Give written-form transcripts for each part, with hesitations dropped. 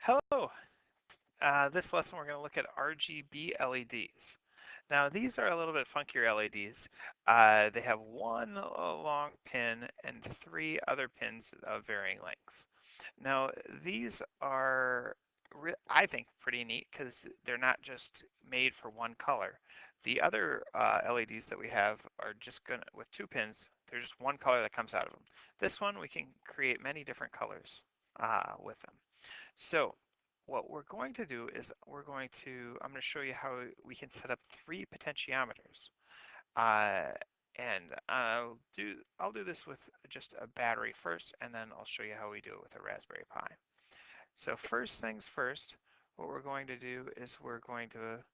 Hello. This lesson we're going to look at RGB LEDs. Now these are a little bit funkier LEDs. They have one long pin and three other pins of varying lengths. Now these are, I think, pretty neat because they're not just made for one color. The other LEDs that we have are just gonna, with two pins, there's just one color that comes out of them. This one we can create many different colors with them. So what we're going to do is I'm going to show you how we can set up three potentiometers. Uh, and I'll do this with just a battery first, and then I'll show you how we do it with a Raspberry Pi. So first things first, what we're going to do is we're going to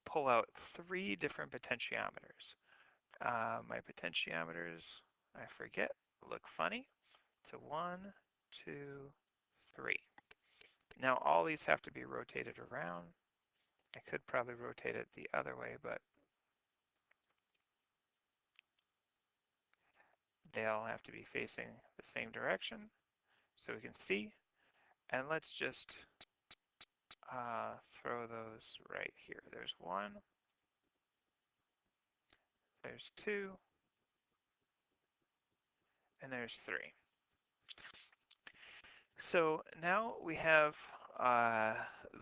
pull out three different potentiometers. My potentiometers, I forget, look funny. So one, two, three. Now all these have to be rotated around. I could probably rotate it the other way, but they all have to be facing the same direction so we can see. And let's just throw those right here. There's one, there's two, and there's three. So now we have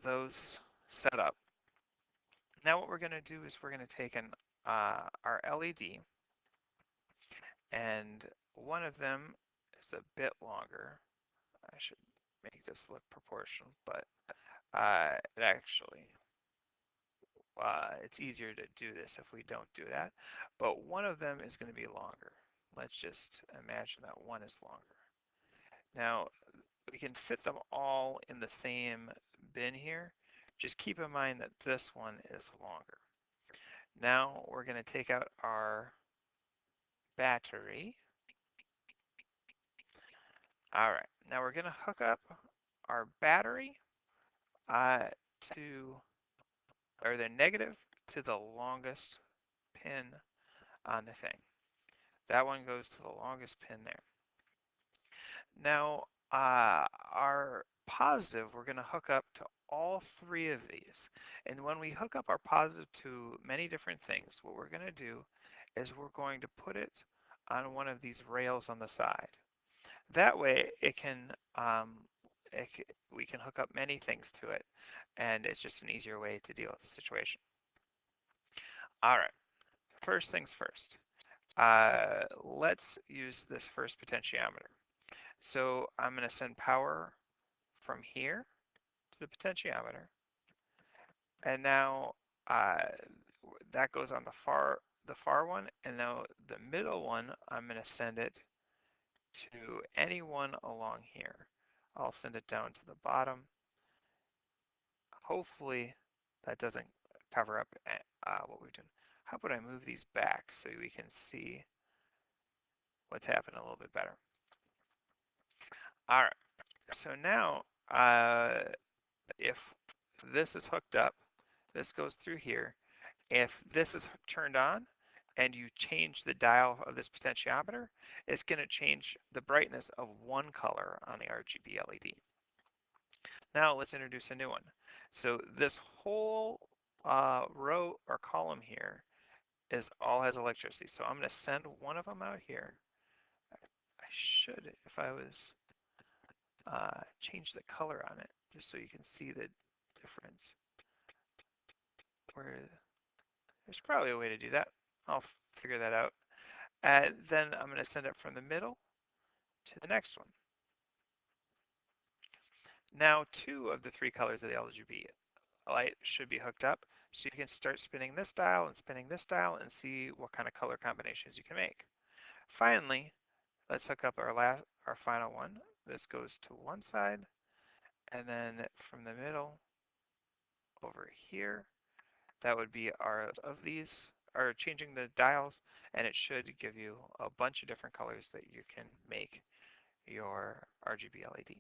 those set up. Now what we're going to do is we're going to take our LED, and one of them is a bit longer. I should make this look proportional, but it actually, it's easier to do this if we don't do that. But one of them is going to be longer. Let's just imagine that one is longer. Now, we can fit them all in the same bin here. Just keep in mind that this one is longer. Now, we're going to take out our battery. All right, now we're going to hook up our battery to, or the negative to the longest pin on the thing. That one goes to the longest pin there. Now, our positive, we're going to hook up to all three of these. And when we hook up our positive to many different things, what we're going to do is we're going to put it on one of these rails on the side. That way, we can hook up many things to it, and it's just an easier way to deal with the situation. All right, first things first. Let's use this first potentiometer. So I'm going to send power from here to the potentiometer, and now that goes on the far one, and now the middle one I'm going to send it to any one along here. I'll send it down to the bottom. Hopefully that doesn't cover up what we're doing. How about I move these back so we can see what's happening a little bit better. All right, so now if this is hooked up, this goes through here. If this is turned on and you change the dial of this potentiometer, it's going to change the brightness of one color on the RGB LED. Now let's introduce a new one. So this whole row or column here all has electricity. So I'm going to send one of them out here. I should, if I was change the color on it, just so you can see the difference. Where there's probably a way to do that. I'll figure that out. And then I'm going to send it from the middle to the next one. Now two of the three colors of the RGB light should be hooked up, so you can start spinning this dial and see what kind of color combinations you can make. Finally, let's hook up our final one. This goes to one side, and then from the middle over here, that would be are changing the dials, and it should give you a bunch of different colors that you can make your RGB LED.